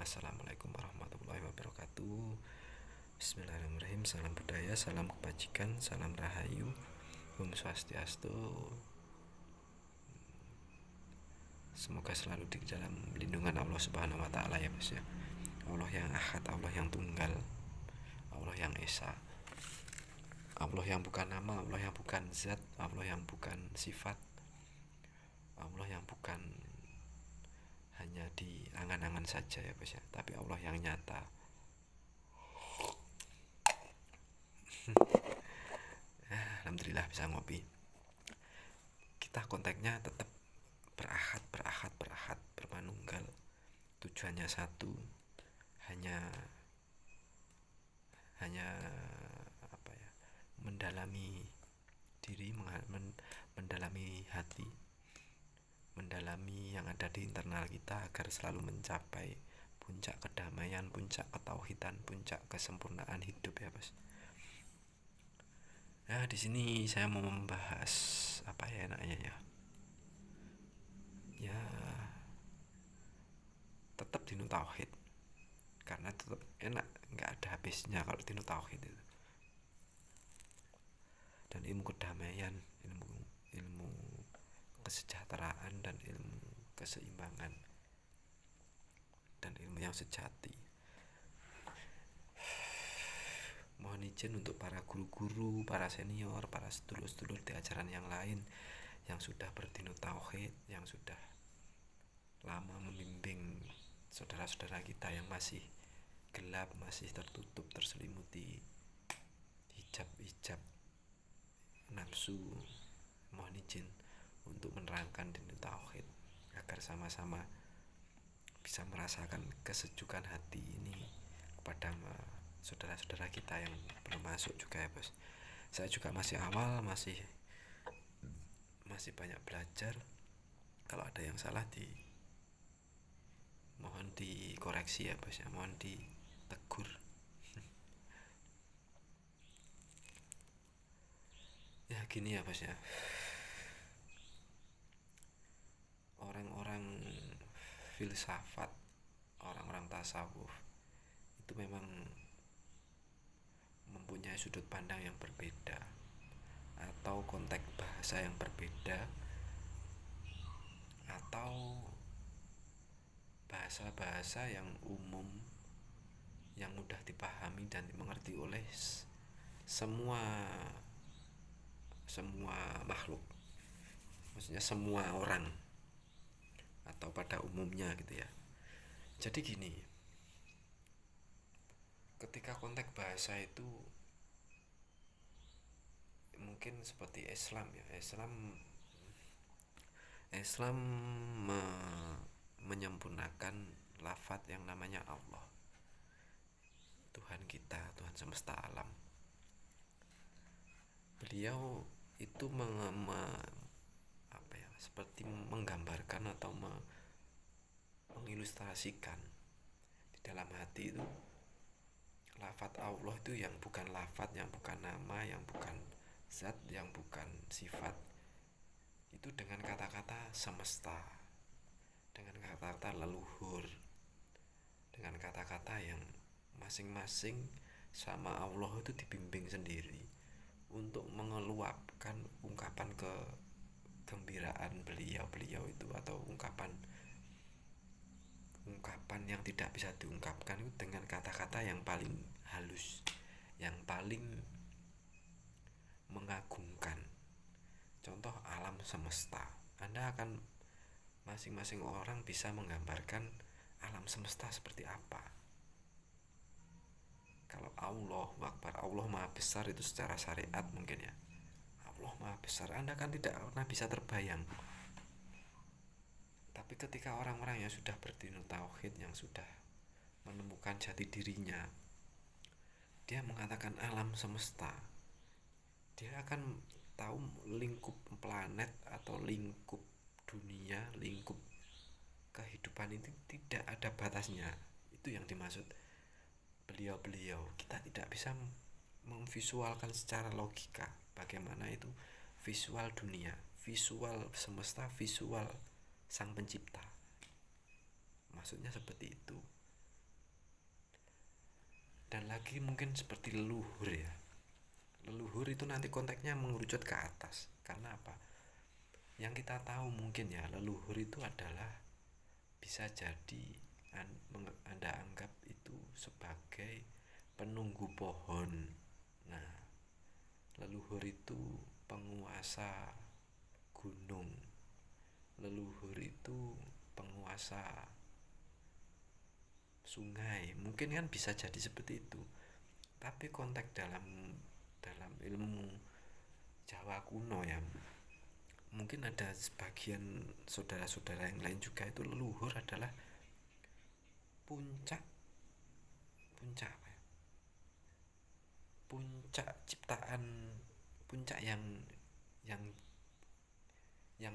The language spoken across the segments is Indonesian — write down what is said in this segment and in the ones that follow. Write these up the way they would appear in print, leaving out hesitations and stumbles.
Assalamualaikum warahmatullahi wabarakatuh. Bismillahirrahmanirrahim. Salam budaya, salam kebajikan, salam rahayu, Om Swastiastu. Semoga selalu di dalam lindungan Allah Subhanahu wa taala ya, Mas ya. Allah yang Ahad, Allah yang Tunggal, Allah yang Esa. Allah yang bukan nama, Allah yang bukan zat, Allah yang bukan sifat, Allah yang bukan hanya di angan-angan saja ya, Mas ya, tapi Allah yang nyata. Alhamdulillah bisa ngopi. Kita konteksnya tetap berahad, bermanunggal. Tujuannya satu, hanya apa ya, mendalami diri, mendalami hati, mendalami yang ada di internal kita agar selalu mencapai puncak kedamaian, puncak ketauhidan, puncak kesempurnaan hidup ya, Mas. Nah, di sini saya mau membahas apa ya enaknya ya. Ya, tetap dinu tauhid. Karena tetap enak, nggak ada habisnya kalau dinu tauhid itu. Dan ilmu kedamaian, ilmu kesejahteraan, dan ilmu keseimbangan, dan ilmu yang sejati. Mohon izin untuk para guru-guru, para senior, para sedulur-sedulur di ajaran yang lain yang sudah berdinu tauhid, yang sudah lama membimbing saudara-saudara kita yang masih gelap, masih tertutup, terselimuti hijab nafsu. Mohon izin untuk menerangkan dinu tauhid agar sama-sama bisa merasakan kesejukan hati ini kepada saudara-saudara kita yang belum masuk juga ya, Bos. Saya juga masih awal, masih banyak belajar. Kalau ada yang salah mohon dikoreksi ya, Bos ya, mohon ditegur. Ya gini ya, Bos ya. Orang-orang filsafat, orang-orang tasawuf itu memang mempunyai sudut pandang yang berbeda atau konteks bahasa yang berbeda atau bahasa-bahasa yang umum yang mudah dipahami dan dimengerti oleh semua makhluk, maksudnya semua orang atau pada umumnya gitu ya. Jadi gini, ketika konteks bahasa itu mungkin seperti Islam ya, Islam menyempurnakan lafaz yang namanya Allah, Tuhan kita, Tuhan semesta alam. Beliau itu seperti menggambarkan atau mengilustrasikan di dalam hati itu lafaz Allah itu yang bukan lafaz, yang bukan nama, yang bukan zat, yang bukan sifat, itu dengan kata-kata semesta, dengan kata-kata leluhur, dengan kata-kata yang masing-masing sama Allah itu dibimbing sendiri untuk mengeluapkan ungkapan kegembiraan beliau itu, atau ungkapan yang tidak bisa diungkapkan itu dengan kata-kata yang paling halus, yang paling mengagumkan. Contoh alam semesta, Anda akan masing-masing orang bisa menggambarkan alam semesta seperti apa. Kalau Allah Akbar, Allah Maha Besar itu secara syariat mungkin ya, Allah Maha Besar, Anda kan tidak pernah bisa terbayang. Tapi ketika orang-orang yang sudah berdinu tauhid, yang sudah menemukan jati dirinya, dia mengatakan alam semesta, dia akan tahu lingkup planet atau lingkup dunia, lingkup kehidupan itu tidak ada batasnya. Itu yang dimaksud beliau. Kita tidak bisa memvisualkan secara logika bagaimana itu visual dunia, visual semesta, visual sang pencipta. Maksudnya seperti itu. Dan lagi mungkin seperti leluhur ya. Leluhur itu nanti konteksnya mengerucut ke atas. Karena apa? Yang kita tahu mungkin ya, leluhur itu adalah bisa jadi Anda anggap itu sebagai penunggu pohon. Nah, leluhur itu penguasa gunung. Leluhur itu penguasa sungai. Mungkin kan bisa jadi seperti itu. Tapi konteks dalam ilmu Jawa kuno ya, mungkin ada sebagian saudara-saudara yang lain juga itu leluhur adalah puncak apa ya? Puncak ciptaan, puncak yang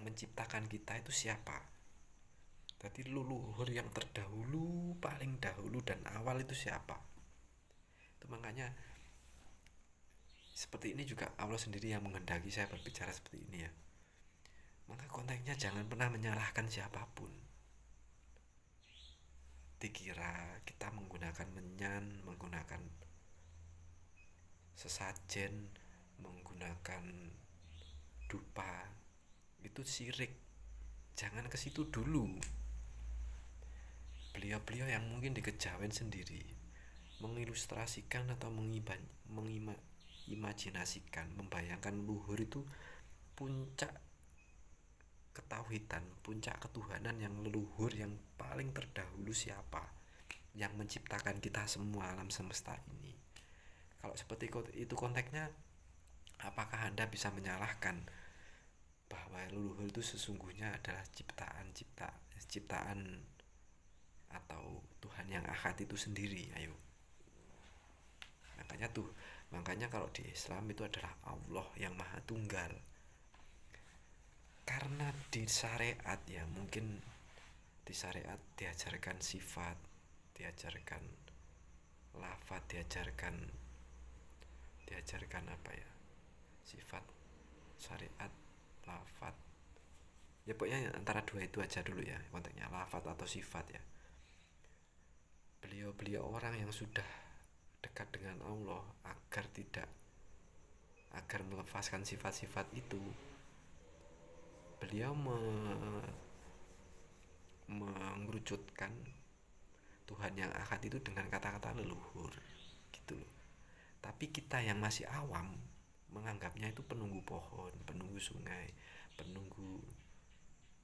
menciptakan kita itu siapa? Tadi leluhur yang terdahulu, paling dahulu dan awal itu siapa? Itu makanya seperti ini juga Allah sendiri yang menghendaki saya berbicara seperti ini ya. Maka konteksnya jangan pernah menyalahkan siapapun. Dikira kita menggunakan menyan, menggunakan sesajen, menggunakan dupa, itu syirik. Jangan ke situ dulu. Beliau-beliau yang mungkin di Kejawen sendiri mengilustrasikan atau mengimajinasikan, membayangkan luhur itu puncak ketauhidan, puncak ketuhanan yang leluhur, yang paling terdahulu siapa yang menciptakan kita semua alam semesta ini. Kalau seperti itu konteksnya, apakah Anda bisa menyalahkan bahwa leluhur itu sesungguhnya adalah ciptaan atau Tuhan yang ahad itu sendiri? Ayo. Makanya kalau di Islam itu adalah Allah yang Maha Tunggal. Karena di syariat ya, mungkin di syariat diajarkan sifat, diajarkan lafaz, diajarkan apa ya, sifat, syariat, lafaz ya, pokoknya antara dua itu aja dulu ya konteksnya, lafaz atau sifat ya. Beliau orang yang sudah dekat dengan Allah agar melepaskan sifat-sifat itu, beliau mengerucutkan Tuhan yang ahad itu dengan kata-kata leluhur gitu loh. Tapi kita yang masih awam menganggapnya itu penunggu pohon, penunggu sungai, penunggu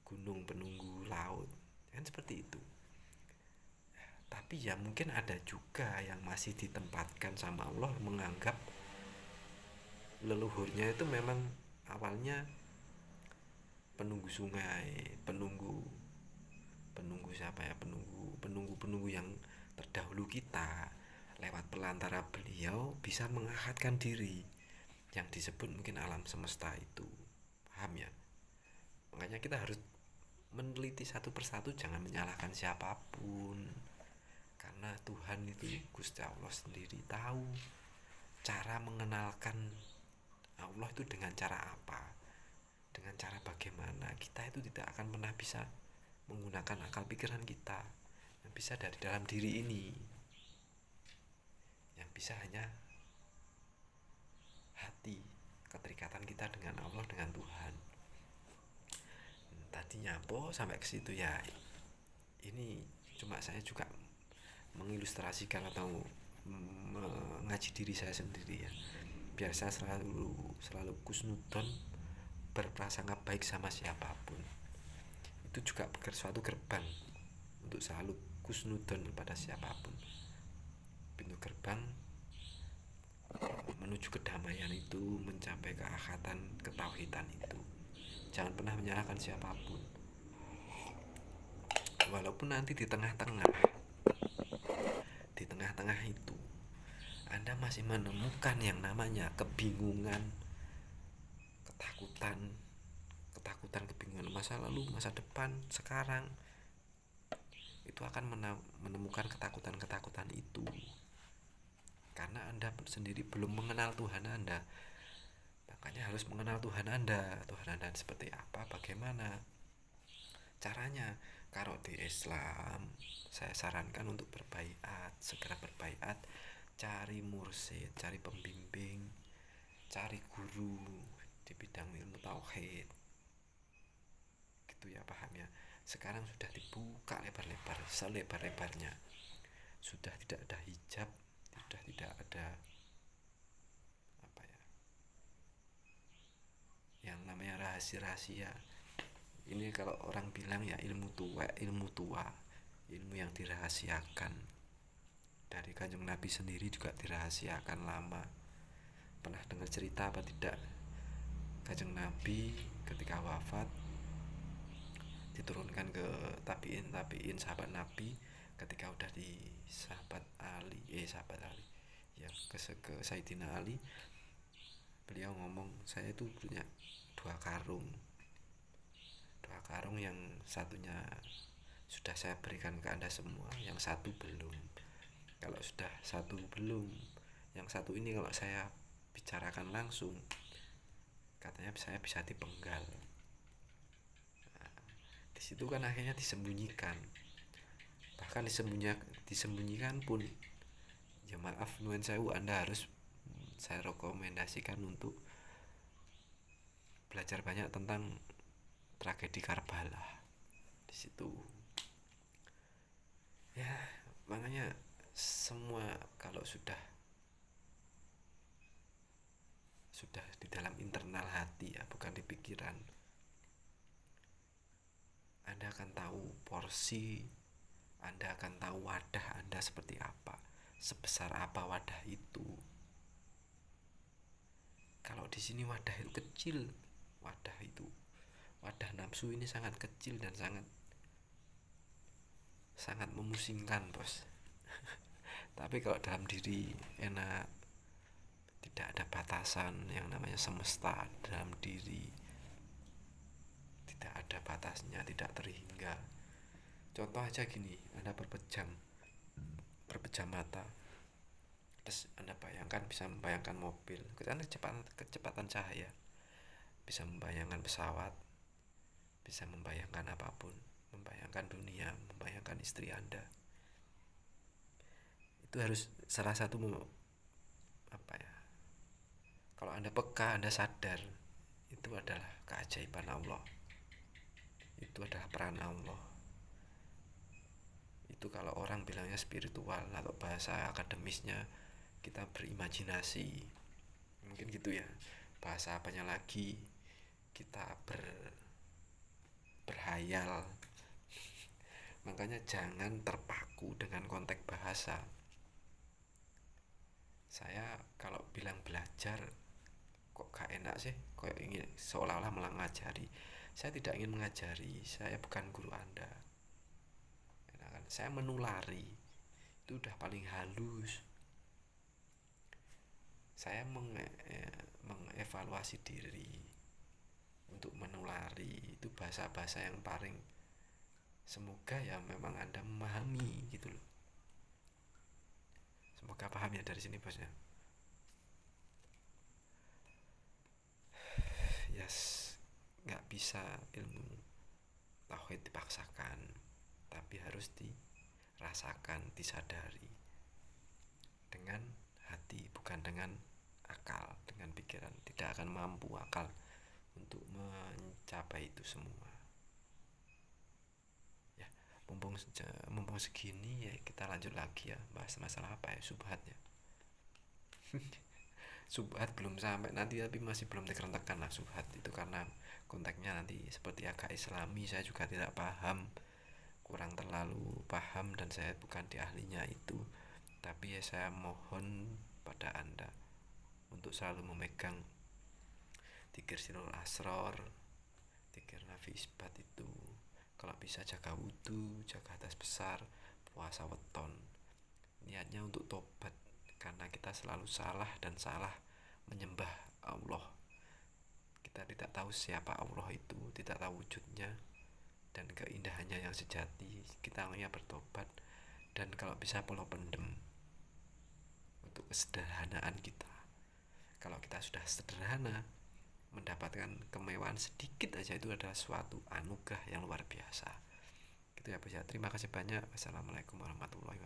gunung, penunggu laut, kan seperti itu. Tapi ya mungkin ada juga yang masih ditempatkan sama Allah menganggap leluhurnya itu memang awalnya penunggu sungai, penunggu siapa ya, penunggu yang terdahulu kita. Lewat pelantara beliau bisa mengahadkan diri, yang disebut mungkin alam semesta itu. Paham ya? Makanya kita harus meneliti satu persatu, jangan menyalahkan siapapun. Karena Tuhan itu, Gusti Allah sendiri tahu cara mengenalkan Allah itu dengan cara apa, dengan cara bagaimana. Kita itu tidak akan pernah bisa menggunakan akal pikiran kita, yang bisa dari dalam diri ini, yang bisa hanya hati, keterikatan kita dengan Allah, dengan Tuhan. Tadi nyampo sampai ke situ ya. Ini cuma saya juga mengilustrasikan atau mengaji diri saya sendiri ya, biar saya selalu kusnudon, berprasangka baik sama siapapun. Itu juga suatu gerbang untuk selalu kusnudon kepada siapapun. Pintu gerbang menuju kedamaian itu, mencapai keahatan, ketauhidan itu. Jangan pernah menyalahkan siapapun. Walaupun nanti di tengah-tengah itu Anda masih menemukan yang namanya kebingungan, ketakutan, kebingungan masa lalu, masa depan, sekarang, itu akan menemukan ketakutan itu karena Anda sendiri belum mengenal Tuhan Anda. Makanya harus mengenal Tuhan Anda seperti apa, bagaimana caranya. Kalau di Islam saya sarankan untuk berbaiat, segera berbaiat cari mursyid, cari pembimbing, cari guru di bidang ilmu tauhid. Gitu ya pahamnya. Sekarang sudah dibuka lebar-lebar, selebar-lebarnya. Sudah tidak ada hijab, sudah tidak ada apa ya, yang namanya rahasia-rahasia. Ini kalau orang bilang ya ilmu tua, ilmu yang dirahasiakan. Dari Kanjeng Nabi sendiri juga dirahasiakan lama. Pernah dengar cerita apa tidak? Kanjeng Nabi ketika wafat diturunkan ke tabiin sahabat Nabi, ketika udah di sahabat Ali ya ke Sayyidina Ali, beliau ngomong, saya itu punya dua karung yang satunya sudah saya berikan ke Anda semua, yang satu belum. Kalau sudah satu belum, yang satu ini kalau saya bicarakan langsung, katanya saya bisa dipenggal. Nah, di situ kan akhirnya disembunyikan. Bahkan disembunyikan pun, ya maaf nuwun sewu, Anda harus, saya rekomendasikan untuk belajar banyak tentang tragedi Karbala. Di situ ya, makanya semua kalau sudah di dalam internal hati ya, bukan di pikiran, Anda akan tahu porsi, Anda akan tahu wadah Anda seperti apa, sebesar apa wadah itu. Kalau di sini wadah itu kecil, wadah nafsu ini sangat kecil dan sangat memusingkan, bos. Tapi kalau dalam diri enak, tidak ada batasan, yang namanya semesta dalam diri tidak ada batasnya, tidak terhingga. Contoh aja gini, Anda berpejam mata, terus Anda bisa membayangkan mobil, karena kecepatan cahaya, bisa membayangkan pesawat, bisa membayangkan apapun, membayangkan dunia, membayangkan istri Anda. Itu harus salah satu apa ya, kalau Anda peka, Anda sadar, itu adalah keajaiban Allah, itu adalah peran Allah. Itu kalau orang bilangnya spiritual, atau bahasa akademisnya kita berimajinasi, mungkin gitu ya, bahasa apanya lagi, kita berhayal. Makanya jangan terpaku dengan konteks bahasa. Saya kalau bilang belajar kok gak enak sih, kok ingin seolah-olah malah ngajari. Saya tidak ingin mengajari, saya bukan guru Anda. Saya menulari, itu udah paling halus. Saya mengevaluasi diri untuk menulari, itu bahasa-bahasa yang paling, semoga ya memang Anda memahami gitu loh. Semoga paham ya dari sini, bosnya. Yes, nggak bisa ilmu tauhid dipaksakan, tapi harus dirasakan, disadari dengan hati, bukan dengan akal, dengan pikiran. Tidak akan mampu akal untuk mencapai itu semua. Ya, mumpung segini ya, kita lanjut lagi ya, bahas masalah apa ya, subhat ya. Subhat belum sampai nanti, tapi masih belum tekan lah subhat itu, karena konteksnya nanti seperti agak islami, saya juga tidak paham, kurang terlalu paham, dan saya bukan di ahlinya itu. Tapi ya saya mohon pada Anda untuk selalu memegang dzikir sirul asror, dzikir nafi isbat itu. Kalau bisa jaga wudhu, jaga hadas besar, puasa weton. Niatnya untuk tobat, karena kita selalu salah menyembah Allah. Kita tidak tahu siapa Allah itu, tidak tahu wujudnya dan keindahannya yang sejati. Kita hanya bertobat, dan kalau bisa pulau pendem untuk kesederhanaan kita. Kalau kita sudah sederhana, mendapatkan kemewahan sedikit aja, itu adalah suatu anugerah yang luar biasa. Gitu ya, bos ya. Terima kasih banyak. Wassalamualaikum warahmatullahi